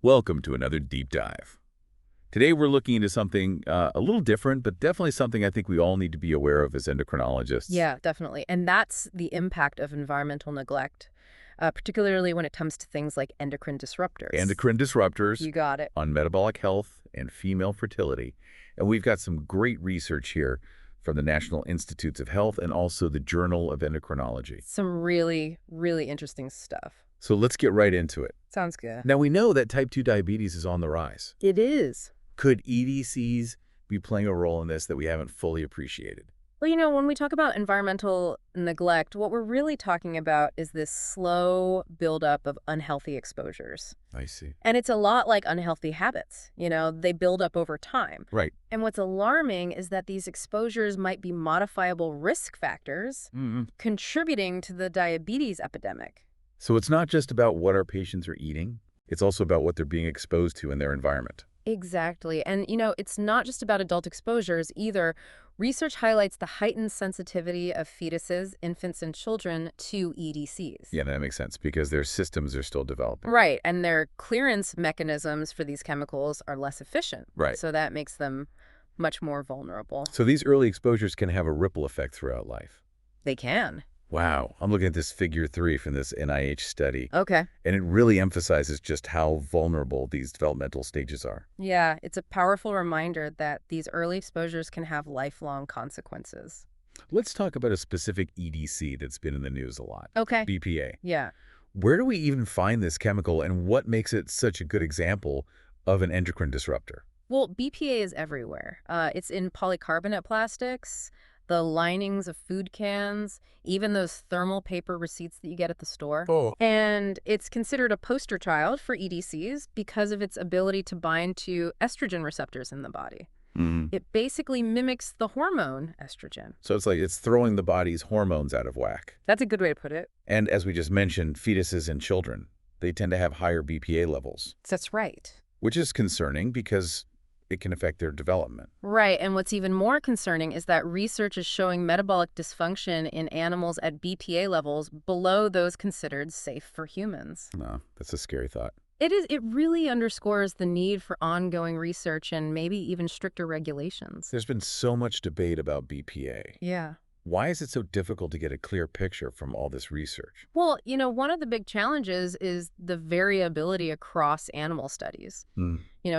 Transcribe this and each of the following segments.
Welcome to another deep dive. Today we're looking into something a little different, but definitely something I think we all need to be aware of as endocrinologists. Yeah, definitely. And that's the impact of environmental neglect, particularly when it comes to things like endocrine disruptors. Endocrine disruptors You got it. on metabolic health and female fertility. And we've got some great research here from the National Institutes of Health and also the Journal of Endocrinology. Some really, really interesting stuff. So let's get right into it. Sounds good. Now we know that type 2 diabetes is on the rise. It is. Could EDCs be playing a role in this that we haven't fully appreciated? Well, when we talk about environmental neglect, what we're really talking about is this slow buildup of unhealthy exposures. I see. And it's a lot like unhealthy habits. They build up over time. Right. And what's alarming is that these exposures might be modifiable risk factors contributing to the diabetes epidemic. So it's not just about what our patients are eating, it's also about what they're being exposed to in their environment. Exactly. And, it's not just about adult exposures either. Research highlights the heightened sensitivity of fetuses, infants, and children to EDCs. Yeah, that makes sense because their systems are still developing. Right. And their clearance mechanisms for these chemicals are less efficient. Right. So that makes them much more vulnerable. So these early exposures can have a ripple effect throughout life. They can. Wow. I'm looking at this figure 3 from this NIH study. Okay. And it really emphasizes just how vulnerable these developmental stages are. Yeah, it's a powerful reminder that these early exposures can have lifelong consequences. Let's talk about a specific EDC that's been in the news a lot. Okay. BPA. Yeah. Where do we even find this chemical and what makes it such a good example of an endocrine disruptor? Well, BPA is everywhere. It's in polycarbonate plastics, the linings of food cans, even those thermal paper receipts that you get at the store. Oh. And it's considered a poster child for EDCs because of its ability to bind to estrogen receptors in the body. It basically mimics the hormone estrogen. So it's like it's throwing the body's hormones out of whack. That's a good way to put it. And as we just mentioned, fetuses and children, they tend to have higher BPA levels, That's right. which is concerning because it can affect their development. Right, and what's even more concerning is that research is showing metabolic dysfunction in animals at BPA levels below those considered safe for humans. No, that's a scary thought. It really underscores the need for ongoing research and maybe even stricter regulations. There's been so much debate about BPA. Yeah. Why is it so difficult to get a clear picture from all this research? Well, one of the big challenges is the variability across animal studies.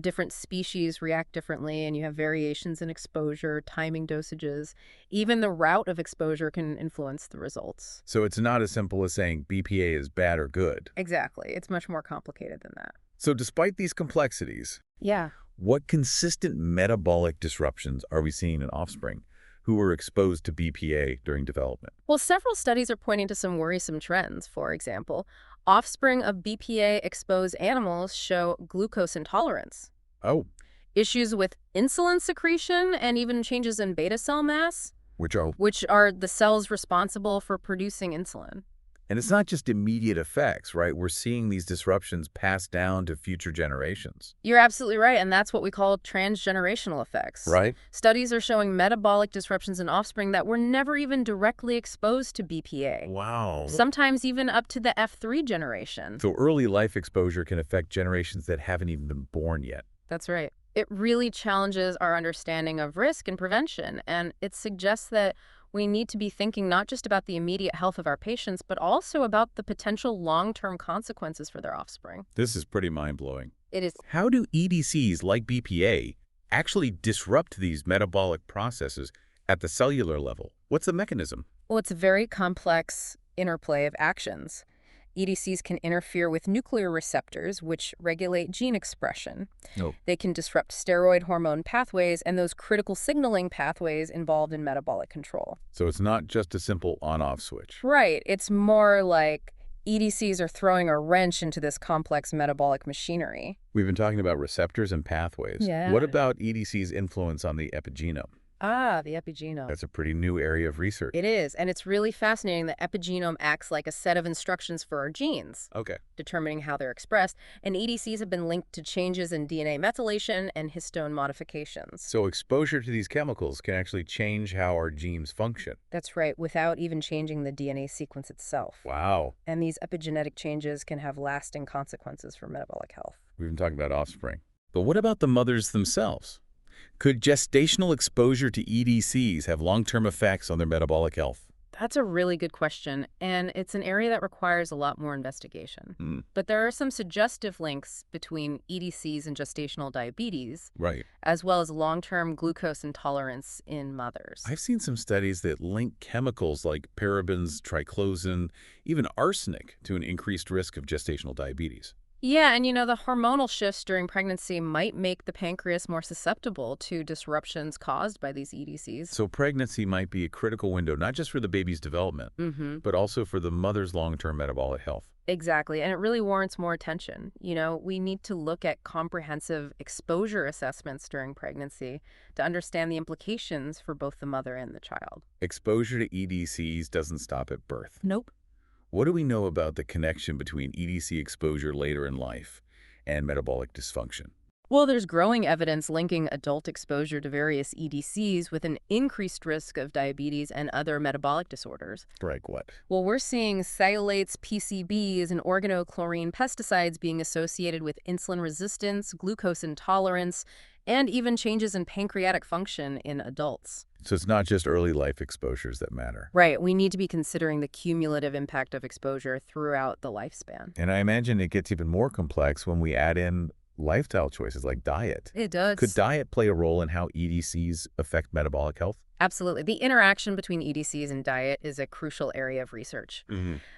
Different species react differently, and you have variations in exposure, timing dosages. Even the route of exposure can influence the results. So it's not as simple as saying BPA is bad or good. Exactly. It's much more complicated than that. So despite these complexities, Yeah. what consistent metabolic disruptions are we seeing in offspring who were exposed to BPA during development? Well, several studies are pointing to some worrisome trends. For example, offspring of BPA-exposed animals show glucose intolerance, Oh, issues with insulin secretion, and even changes in beta cell mass, which are... which are the cells responsible for producing insulin. And it's not just immediate effects, right? We're seeing these disruptions pass down to future generations. You're absolutely right, and that's what we call transgenerational effects. Right? Studies are showing metabolic disruptions in offspring that were never even directly exposed to BPA. Wow. Sometimes even up to the F3 generation. So early life exposure can affect generations that haven't even been born yet. That's right. It really challenges our understanding of risk and prevention, and it suggests that we need to be thinking not just about the immediate health of our patients, but also about the potential long-term consequences for their offspring. This is pretty mind-blowing. It is. How do EDCs like BPA actually disrupt these metabolic processes at the cellular level? What's the mechanism? Well, it's a very complex interplay of actions. EDCs can interfere with nuclear receptors, which regulate gene expression. Oh. They can disrupt steroid hormone pathways and those critical signaling pathways involved in metabolic control. So it's not just a simple on-off switch. Right. It's more like EDCs are throwing a wrench into this complex metabolic machinery. We've been talking about receptors and pathways. Yeah. What about EDC's influence on the epigenome? Ah, the epigenome. That's a pretty new area of research. It is, and it's really fascinating that epigenome acts like a set of instructions for our genes, Okay. determining how they're expressed, and EDCs have been linked to changes in DNA methylation and histone modifications. So exposure to these chemicals can actually change how our genes function. That's right, without even changing the DNA sequence itself. Wow. And these epigenetic changes can have lasting consequences for metabolic health. We've been talking about offspring. But what about the mothers themselves? Could gestational exposure to EDCs have long-term effects on their metabolic health? That's a really good question, and it's an area that requires a lot more investigation. But there are some suggestive links between EDCs and gestational diabetes, Right. as well as long-term glucose intolerance in mothers. I've seen some studies that link chemicals like parabens, triclosan, even arsenic to an increased risk of gestational diabetes. Yeah, and the hormonal shifts during pregnancy might make the pancreas more susceptible to disruptions caused by these EDCs. So pregnancy might be a critical window, not just for the baby's development, but also for the mother's long-term metabolic health. Exactly, and it really warrants more attention. We need to look at comprehensive exposure assessments during pregnancy to understand the implications for both the mother and the child. Exposure to EDCs doesn't stop at birth. Nope. What do we know about the connection between EDC exposure later in life and metabolic dysfunction? Well, there's growing evidence linking adult exposure to various EDCs with an increased risk of diabetes and other metabolic disorders. Like what? Well, we're seeing cellulates, PCBs, and organochlorine pesticides being associated with insulin resistance, glucose intolerance, and even changes in pancreatic function in adults. So it's not just early life exposures that matter. Right. We need to be considering the cumulative impact of exposure throughout the lifespan. And I imagine it gets even more complex when we add in lifestyle choices like diet. It does. Could diet play a role in how EDCs affect metabolic health? Absolutely. The interaction between EDCs and diet is a crucial area of research.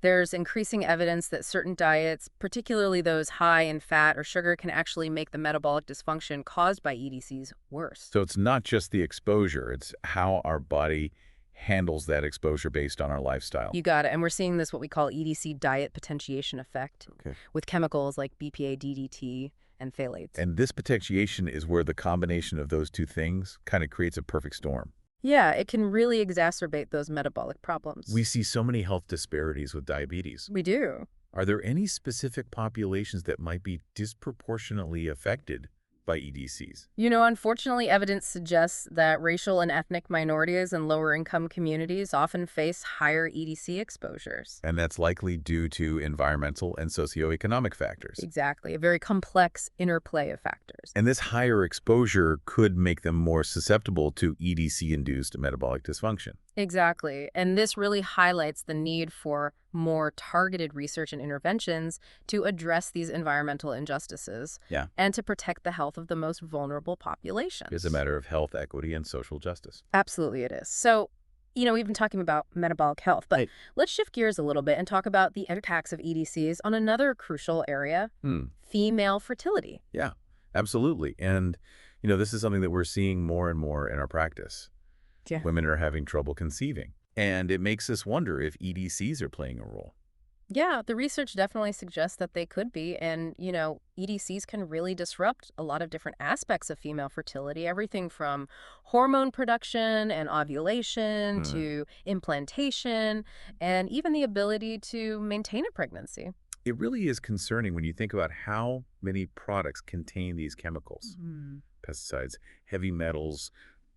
There's increasing evidence that certain diets, particularly those high in fat or sugar, can actually make the metabolic dysfunction caused by EDCs worse. So it's not just the exposure, it's how our body handles that exposure based on our lifestyle. You got it. And we're seeing this, what we call EDC diet potentiation effect, with chemicals like BPA, DDT, and phthalates. And this potentiation is where the combination of those two things kind of creates a perfect storm. Yeah, it can really exacerbate those metabolic problems. We see so many health disparities with diabetes. We do. Are there any specific populations that might be disproportionately affected by EDCs? Unfortunately, evidence suggests that racial and ethnic minorities and lower-income communities often face higher EDC exposures. And that's likely due to environmental and socioeconomic factors. Exactly, a very complex interplay of factors. And this higher exposure could make them more susceptible to EDC-induced metabolic dysfunction. Exactly, and this really highlights the need for more targeted research and interventions to address these environmental injustices and to protect the health of the most vulnerable populations. It's a matter of health equity and social justice. Absolutely it is. So, we've been talking about metabolic health, but let's shift gears a little bit and talk about the impacts of EDCs on another crucial area, female fertility. Yeah, absolutely. And, this is something that we're seeing more and more in our practice. Yeah. Women are having trouble conceiving. And it makes us wonder if EDCs are playing a role. Yeah, the research definitely suggests that they could be. And, EDCs can really disrupt a lot of different aspects of female fertility, everything from hormone production and ovulation to implantation and even the ability to maintain a pregnancy. It really is concerning when you think about how many products contain these chemicals. Pesticides, heavy metals,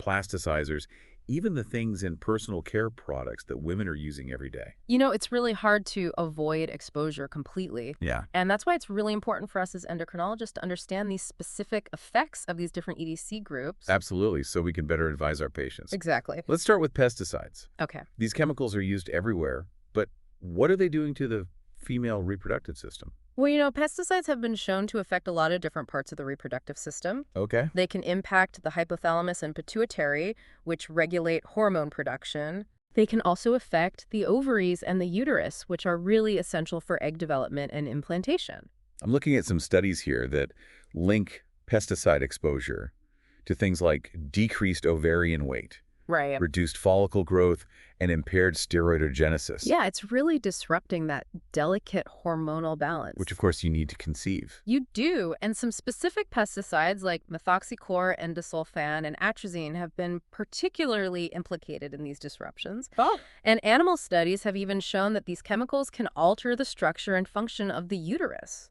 plasticizers, even the things in personal care products that women are using every day. It's really hard to avoid exposure completely. Yeah. And that's why it's really important for us as endocrinologists to understand these specific effects of these different EDC groups. Absolutely, so we can better advise our patients. Exactly. Let's start with pesticides. Okay. These chemicals are used everywhere, but what are they doing to the female reproductive system? Well, pesticides have been shown to affect a lot of different parts of the reproductive system. Okay. They can impact the hypothalamus and pituitary, which regulate hormone production. They can also affect the ovaries and the uterus, which are really essential for egg development and implantation. I'm looking at some studies here that link pesticide exposure to things like decreased ovarian weight, Right. reduced follicle growth, and impaired steroidogenesis, Yeah, it's really disrupting that delicate hormonal which balance. of course you need to conceive. You do, and some specific pesticides like methoxychlor, endosulfan, and atrazine have been particularly implicated in these disruptions. Oh. And animal studies have even shown that these chemicals can alter the structure and function of the uterus,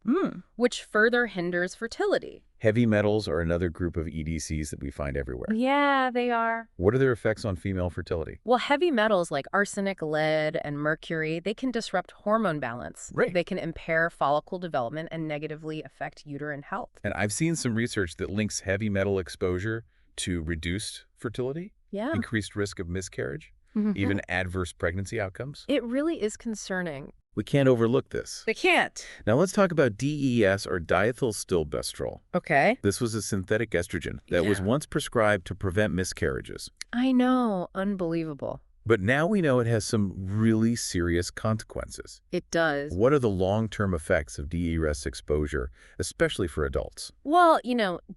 which further hinders fertility. Heavy metals are another group of EDCs that we find everywhere. Yeah, they are. What are their effects on female fertility? Well, heavy metals like arsenic, lead, and mercury, they can disrupt hormone balance. Right. They can impair follicle development and negatively affect uterine health. And I've seen some research that links heavy metal exposure to reduced fertility, Yeah. increased risk of miscarriage, Mhm. even adverse pregnancy outcomes. It really is concerning. We can't overlook this. They can't. Now let's talk about DES, or diethylstilbestrol. Okay. This was a synthetic estrogen that was Yeah. once prescribed to prevent miscarriages. I know. Unbelievable. But now we know it has some really serious consequences. It does. What are the long-term effects of DES exposure, especially for adults? Well,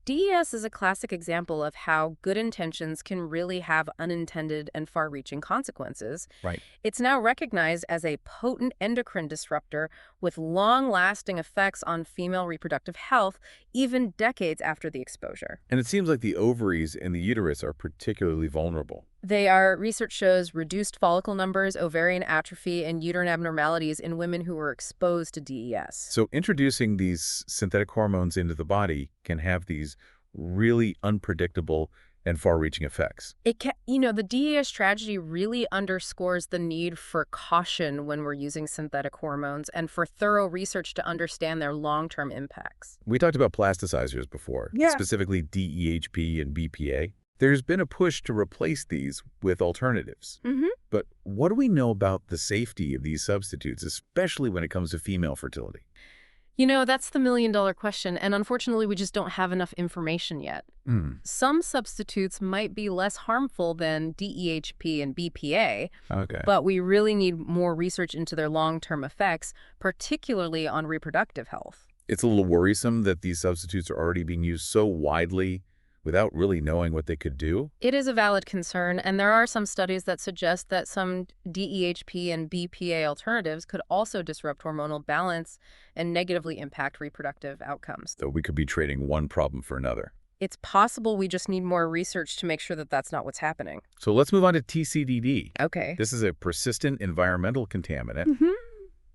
DES is a classic example of how good intentions can really have unintended and far-reaching consequences. Right. It's now recognized as a potent endocrine disruptor with long-lasting effects on female reproductive health, even decades after the exposure. And it seems like the ovaries and the uterus are particularly vulnerable. Research shows reduced follicle numbers, ovarian atrophy, and uterine abnormalities in women who were exposed to DES. So introducing these synthetic hormones into the body can have these really unpredictable and far-reaching effects. The DES tragedy really underscores the need for caution when we're using synthetic hormones and for thorough research to understand their long-term impacts. We talked about plasticizers before, specifically DEHP and BPA. There's been a push to replace these with alternatives. But what do we know about the safety of these substitutes, especially when it comes to female fertility? That's the million-dollar question, and unfortunately, we just don't have enough information yet. Some substitutes might be less harmful than DEHP and BPA, but we really need more research into their long-term effects, particularly on reproductive health. It's a little worrisome that these substitutes are already being used so widely without really knowing what they could do. It is a valid concern, and there are some studies that suggest that some DEHP and BPA alternatives could also disrupt hormonal balance and negatively impact reproductive outcomes. So we could be trading one problem for another. It's possible we just need more research to make sure that that's not what's happening. So let's move on to TCDD. Okay. This is a persistent environmental contaminant,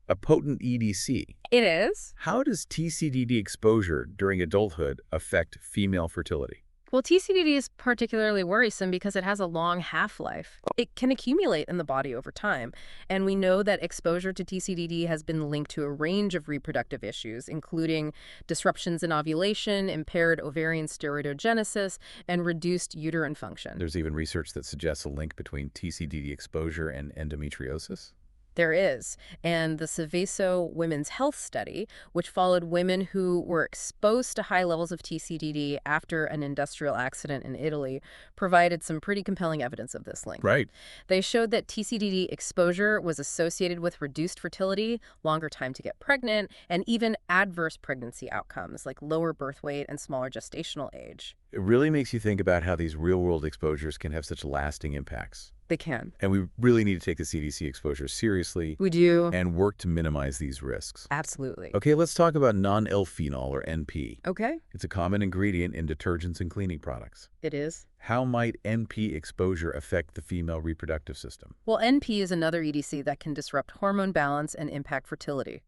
a potent EDC. It is. How does TCDD exposure during adulthood affect female fertility? Well, TCDD is particularly worrisome because it has a long half-life. It can accumulate in the body over time, and we know that exposure to TCDD has been linked to a range of reproductive issues, including disruptions in ovulation, impaired ovarian steroidogenesis, and reduced uterine function. There's even research that suggests a link between TCDD exposure and endometriosis. There is. And the Seveso Women's Health Study, which followed women who were exposed to high levels of TCDD after an industrial accident in Italy, provided some pretty compelling evidence of this link. Right. They showed that TCDD exposure was associated with reduced fertility, longer time to get pregnant, and even adverse pregnancy outcomes like lower birth weight and smaller gestational age. It really makes you think about how these real-world exposures can have such lasting impacts. They can. And we really need to take the CDC exposure seriously. We do. And work to minimize these risks. Absolutely. Okay, let's talk about non-L-phenol, or NP. Okay. It's a common ingredient in detergents and cleaning products. It is. How might NP exposure affect the female reproductive system? Well, NP is another EDC that can disrupt hormone balance and impact fertility.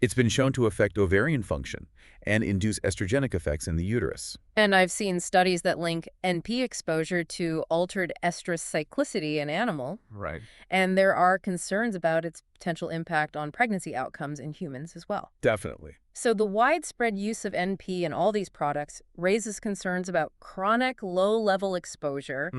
It's been shown to affect ovarian function and induce estrogenic effects in the uterus. And I've seen studies that link NP exposure to altered estrous cyclicity in animal. Right. And there are concerns about its potential impact on pregnancy outcomes in humans as well. Definitely. So the widespread use of NP in all these products raises concerns about chronic low-level exposure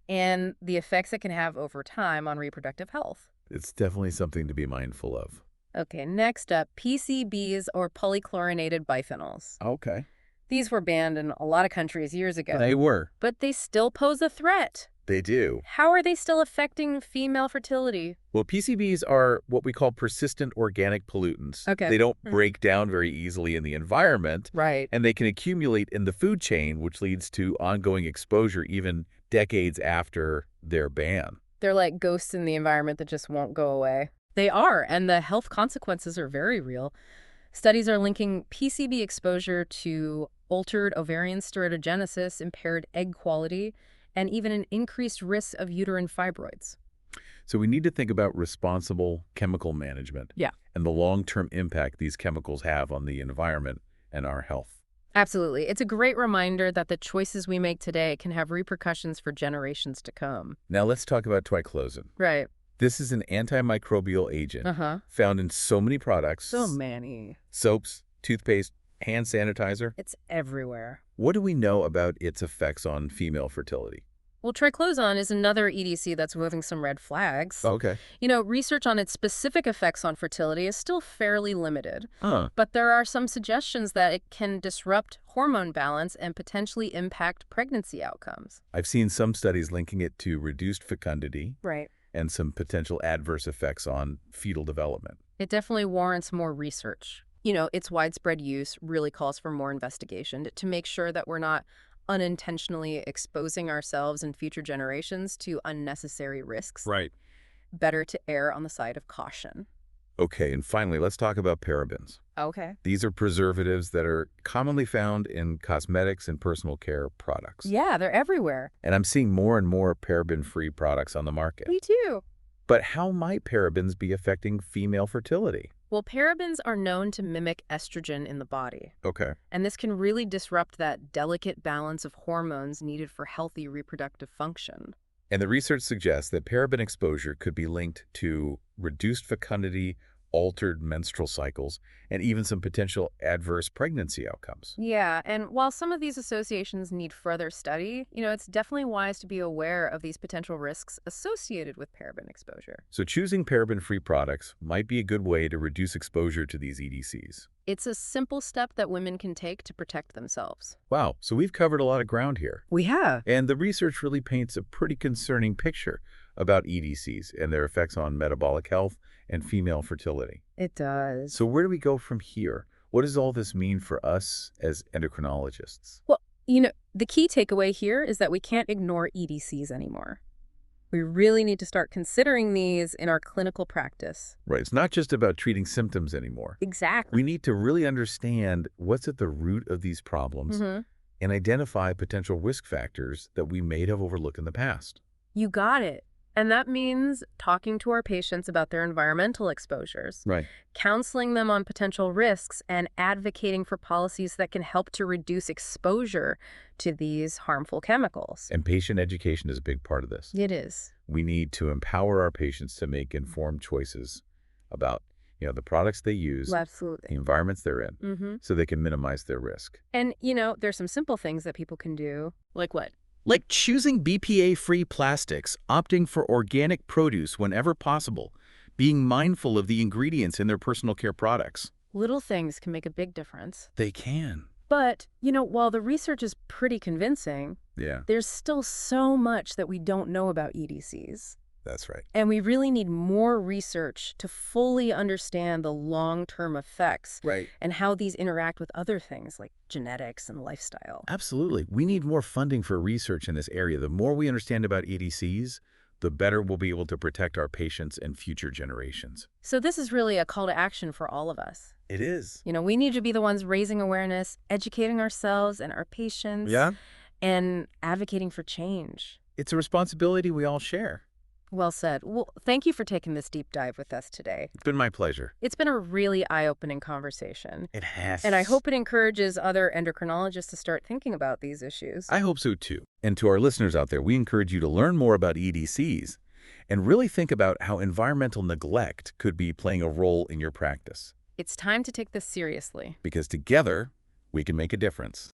and the effects it can have over time on reproductive health. It's definitely something to be mindful of. Okay, next up, PCBs, or polychlorinated biphenyls. Okay. These were banned in a lot of countries years ago. They were. But they still pose a threat. They do. How are they still affecting female fertility? Well, PCBs are what we call persistent organic pollutants. Okay. They don't break down very easily in the environment. Right. And they can accumulate in the food chain, which leads to ongoing exposure even decades after their ban. They're like ghosts in the environment that just won't go away. They are, and the health consequences are very real. Studies are linking PCB exposure to altered ovarian steroidogenesis, impaired egg quality, and even an increased risk of uterine fibroids. So we need to think about responsible chemical management Yeah. and the long-term impact these chemicals have on the environment and our health. Absolutely. It's a great reminder that the choices we make today can have repercussions for generations to come. Now let's talk about triclosan. Right. This is an antimicrobial agent found in so many products. So many. Soaps, toothpaste, hand sanitizer. It's everywhere. What do we know about its effects on female fertility? Well, triclosan is another EDC that's moving some red flags. Okay. Research on its specific effects on fertility is still fairly limited. Huh. But there are some suggestions that it can disrupt hormone balance and potentially impact pregnancy outcomes. I've seen some studies linking it to reduced fecundity. Right. And some potential adverse effects on fetal development. It definitely warrants more research. Its widespread use really calls for more investigation to make sure that we're not unintentionally exposing ourselves and future generations to unnecessary risks. Right. Better to err on the side of caution. Okay, and finally, let's talk about parabens. Okay. These are preservatives that are commonly found in cosmetics and personal care products. Yeah, they're everywhere. And I'm seeing more and more paraben-free products on the market. Me too. But how might parabens be affecting female fertility? Well, parabens are known to mimic estrogen in the body. Okay. And this can really disrupt that delicate balance of hormones needed for healthy reproductive function. And the research suggests that paraben exposure could be linked to reduced fecundity, altered menstrual cycles, and even some potential adverse pregnancy outcomes. Yeah, and while some of these associations need further study, it's definitely wise to be aware of these potential risks associated with paraben exposure. So choosing paraben-free products might be a good way to reduce exposure to these EDCs. It's a simple step that women can take to protect themselves. Wow, so we've covered a lot of ground here. We have. And the research really paints a pretty concerning picture about EDCs and their effects on metabolic health and female fertility. It does. So where do we go from here? What does all this mean for us as endocrinologists? Well, the key takeaway here is that we can't ignore EDCs anymore. We really need to start considering these in our clinical practice. Right. It's not just about treating symptoms anymore. Exactly. We need to really understand what's at the root of these problems and identify potential risk factors that we may have overlooked in the past. You got it. And that means talking to our patients about their environmental exposures, Right. counseling them on potential risks, and advocating for policies that can help to reduce exposure to these harmful chemicals. And patient education is a big part of this. It is. We need to empower our patients to make informed choices about, the products they use, Absolutely. the environments they're in, so they can minimize their risk. And, there's some simple things that people can do. Like what? Like choosing BPA-free plastics, opting for organic produce whenever possible, being mindful of the ingredients in their personal care products. Little things can make a big difference. They can. But, while the research is pretty convincing, there's still so much that we don't know about EDCs. That's right. And we really need more research to fully understand the long-term effects and how these interact with other things like genetics and lifestyle. Absolutely. We need more funding for research in this area. The more we understand about EDCs, the better we'll be able to protect our patients and future generations. So this is really a call to action for all of us. It is. We need to be the ones raising awareness, educating ourselves and our patients, and advocating for change. It's a responsibility we all share. Well said. Well, thank you for taking this deep dive with us today. It's been my pleasure. It's been a really eye-opening conversation. It has. And I hope it encourages other endocrinologists to start thinking about these issues. I hope so too. And to our listeners out there, we encourage you to learn more about EDCs and really think about how environmental neglect could be playing a role in your practice. It's time to take this seriously. Because together, we can make a difference.